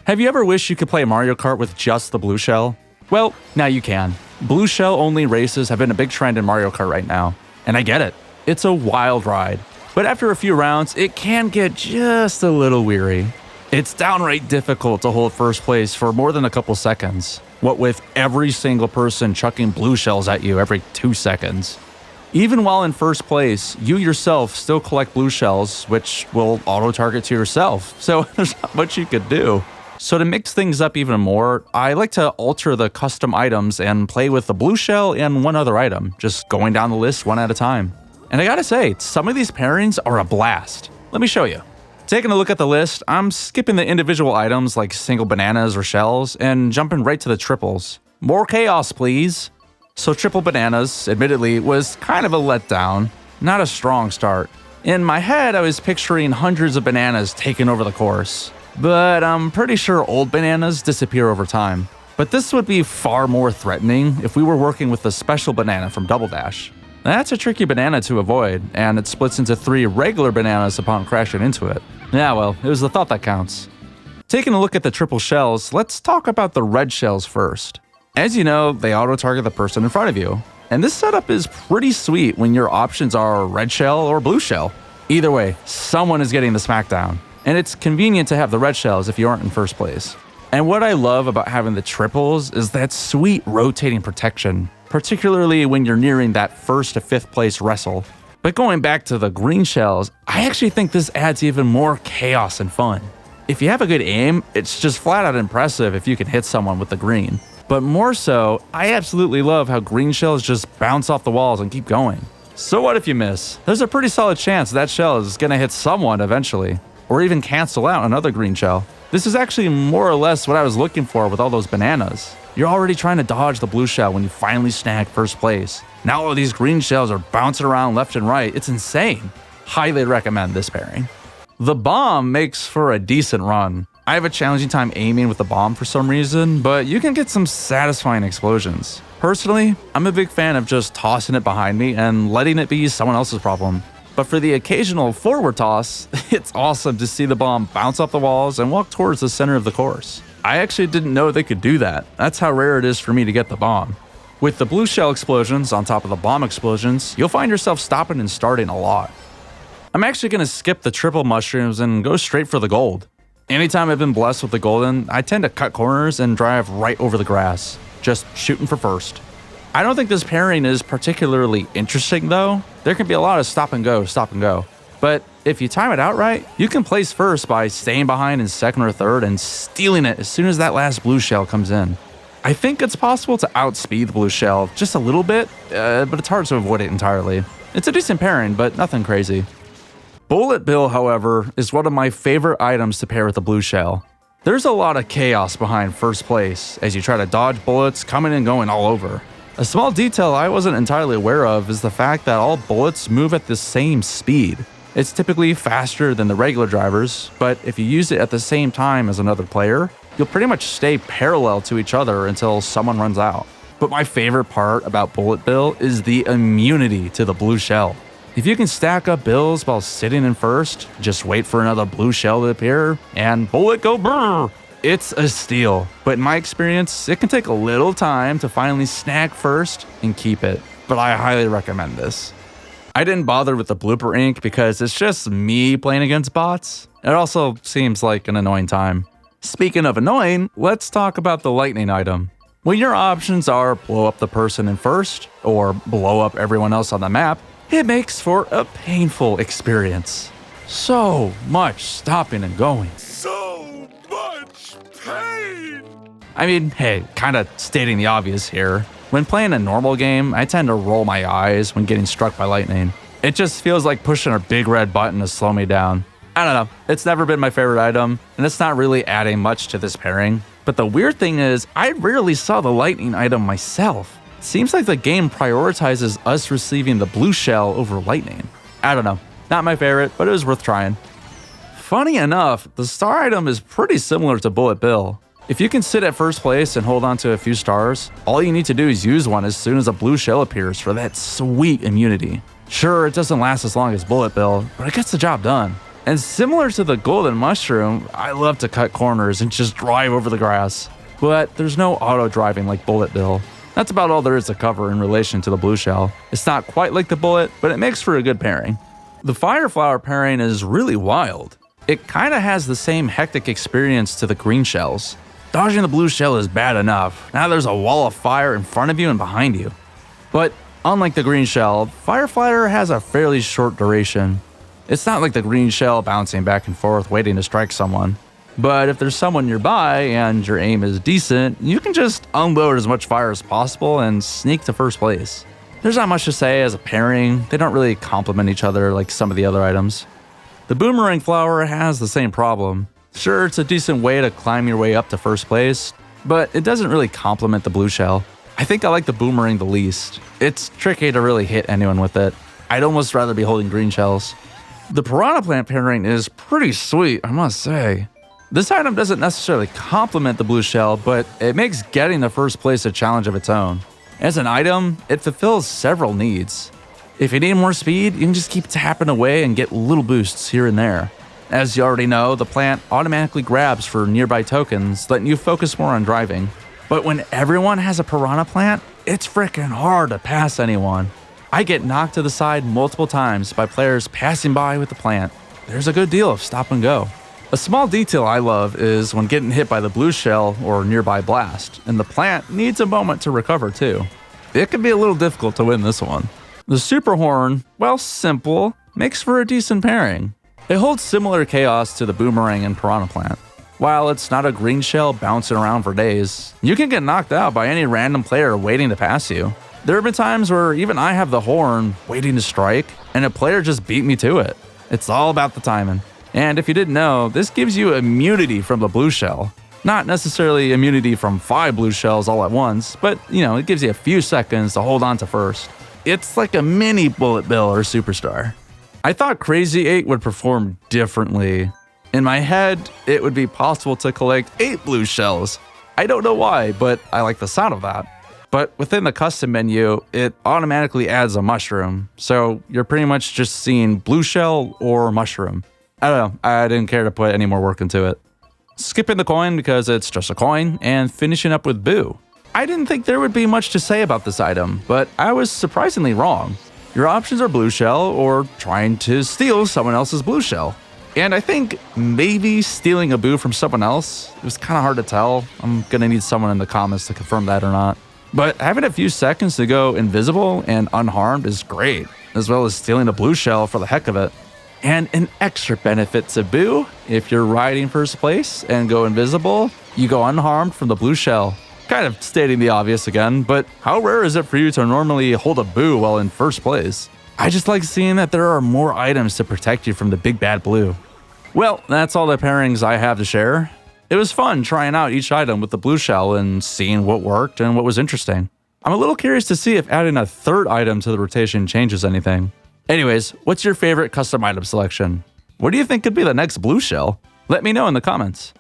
Have you ever wished you could play Mario Kart with just the blue shell? Well, now you can. Blue shell only races have been a big trend in Mario Kart right now. And I get it. It's a wild ride. But after a few rounds, it can get just a little weary. It's downright difficult to hold first place for more than a couple seconds, what with every single person chucking blue shells at you every 2 seconds. Even while in first place, you yourself still collect blue shells, which will auto-target to yourself, so there's not much you could do. So to mix things up even more, I like to alter the custom items and play with the blue shell and one other item, just going down the list one at a time. And I gotta say, some of these pairings are a blast. Let me show you. Taking a look at the list, I'm skipping the individual items like single bananas or shells and jumping right to the triples. More chaos, please. So triple bananas, admittedly, was kind of a letdown, not a strong start. In my head, I was picturing hundreds of bananas taking over the course. But I'm pretty sure old bananas disappear over time. But this would be far more threatening if we were working with the special banana from Double Dash. That's a tricky banana to avoid, and it splits into 3 regular bananas upon crashing into it. Yeah, well, it was the thought that counts. Taking a look at the triple shells, let's talk about the red shells first. As you know, they auto-target the person in front of you. And this setup is pretty sweet when your options are red shell or blue shell. Either way, someone is getting the smackdown. And it's convenient to have the red shells if you aren't in first place. And what I love about having the triples is that sweet rotating protection, particularly when you're nearing that 1st to 5th place wrestle. But going back to the green shells, I actually think this adds even more chaos and fun. If you have a good aim, it's just flat out impressive if you can hit someone with the green. But more so, I absolutely love how green shells just bounce off the walls and keep going. So what if you miss? There's a pretty solid chance that shell is gonna hit someone eventually, or even cancel out another green shell. This is actually more or less what I was looking for with all those bananas. You're already trying to dodge the blue shell when you finally snag first place. Now all these green shells are bouncing around left and right. It's insane. Highly recommend this pairing. The bomb makes for a decent run. I have a challenging time aiming with the bomb for some reason, but you can get some satisfying explosions. Personally, I'm a big fan of just tossing it behind me and letting it be someone else's problem. But for the occasional forward toss, it's awesome to see the bomb bounce off the walls and walk towards the center of the course. I actually didn't know they could do that. That's how rare it is for me to get the bomb. With the blue shell explosions on top of the bomb explosions, you'll find yourself stopping and starting a lot. I'm actually going to skip the triple mushrooms and go straight for the gold. Anytime I've been blessed with the golden, I tend to cut corners and drive right over the grass, just shooting for first. I don't think this pairing is particularly interesting though. There can be a lot of stop and go. But if you time it out right, you can place first by staying behind in second or third and stealing it as soon as that last blue shell comes in. I think it's possible to outspeed the blue shell just a little bit, but it's hard to avoid it entirely. It's a decent pairing, but nothing crazy. Bullet Bill, however, is one of my favorite items to pair with the blue shell. There's a lot of chaos behind first place as you try to dodge bullets coming and going all over. A small detail I wasn't entirely aware of is the fact that all bullets move at the same speed. It's typically faster than the regular drivers, but if you use it at the same time as another player, you'll pretty much stay parallel to each other until someone runs out. But my favorite part about Bullet Bill is the immunity to the blue shell. If you can stack up bills while sitting in first, just wait for another blue shell to appear, and bullet go brrr! It's a steal. But in my experience, it can take a little time to finally snag first and keep it. But I highly recommend this. I didn't bother with the blooper ink because it's just me playing against bots. It also seems like an annoying time. Speaking of annoying, let's talk about the lightning item. When your options are blow up the person in first, or blow up everyone else on the map, it makes for a painful experience. So much stopping and going. So much pain! I mean, hey, kinda stating the obvious here. When playing a normal game, I tend to roll my eyes when getting struck by lightning. It just feels like pushing a big red button to slow me down. I don't know, it's never been my favorite item, and it's not really adding much to this pairing. But the weird thing is, I rarely saw the lightning item myself. Seems like the game prioritizes us receiving the blue shell over lightning. I don't know, not my favorite, but it was worth trying. Funny enough, the star item is pretty similar to Bullet Bill. If you can sit at first place and hold on to a few stars, all you need to do is use one as soon as a blue shell appears for that sweet immunity. Sure, it doesn't last as long as Bullet Bill, but it gets the job done. And similar to the golden mushroom, I love to cut corners and just drive over the grass. But there's no auto driving like Bullet Bill. That's about all there is to cover in relation to the blue shell. It's not quite like the bullet, but it makes for a good pairing. The fire flower pairing is really wild. It kinda has the same hectic experience to the green shells. Dodging the blue shell is bad enough. Now there's a wall of fire in front of you and behind you. But unlike the green shell, fire flower has a fairly short duration. It's not like the green shell bouncing back and forth waiting to strike someone. But if there's someone nearby and your aim is decent, you can just unload as much fire as possible and sneak to first place. There's not much to say as a pairing. They don't really complement each other like some of the other items. The boomerang flower has the same problem. Sure, it's a decent way to climb your way up to first place, but it doesn't really complement the blue shell. I think I like the boomerang the least. It's tricky to really hit anyone with it. I'd almost rather be holding green shells. The piranha plant pairing is pretty sweet, I must say. This item doesn't necessarily complement the blue shell, but it makes getting the first place a challenge of its own. As an item, it fulfills several needs. If you need more speed, you can just keep tapping away and get little boosts here and there. As you already know, the plant automatically grabs for nearby tokens, letting you focus more on driving. But when everyone has a piranha plant, it's freaking hard to pass anyone. I get knocked to the side multiple times by players passing by with the plant. There's a good deal of stop and go. A small detail I love is when getting hit by the blue shell or nearby blast, and the plant needs a moment to recover too. It can be a little difficult to win this one. The super horn, well, simple, makes for a decent pairing. It holds similar chaos to the boomerang and piranha plant. While it's not a green shell bouncing around for days, you can get knocked out by any random player waiting to pass you. There have been times where even I have the horn waiting to strike, and a player just beat me to it. It's all about the timing. And if you didn't know, this gives you immunity from the blue shell. Not necessarily immunity from 5 blue shells all at once, but it gives you a few seconds to hold on to first. It's like a mini Bullet Bill or Superstar. I thought Crazy 8 would perform differently. In my head, it would be possible to collect 8 blue shells. I don't know why, but I like the sound of that. But within the custom menu, it automatically adds a mushroom, so you're pretty much just seeing blue shell or mushroom. I don't know, I didn't care to put any more work into it. Skipping the coin because it's just a coin, and finishing up with Boo. I didn't think there would be much to say about this item, but I was surprisingly wrong. Your options are blue shell or trying to steal someone else's blue shell. And I think maybe stealing a Boo from someone else, it was kind of hard to tell. I'm gonna need someone in the comments to confirm that or not. But having a few seconds to go invisible and unharmed is great, as well as stealing a blue shell for the heck of it. And an extra benefit to Boo, if you're riding first place and go invisible, you go unharmed from the blue shell. Kind of stating the obvious again, but how rare is it for you to normally hold a Boo while in first place? I just like seeing that there are more items to protect you from the big bad blue. Well, that's all the pairings I have to share. It was fun trying out each item with the blue shell and seeing what worked and what was interesting. I'm a little curious to see if adding a third item to the rotation changes anything. Anyways, what's your favorite custom item selection? What do you think could be the next blue shell? Let me know in the comments.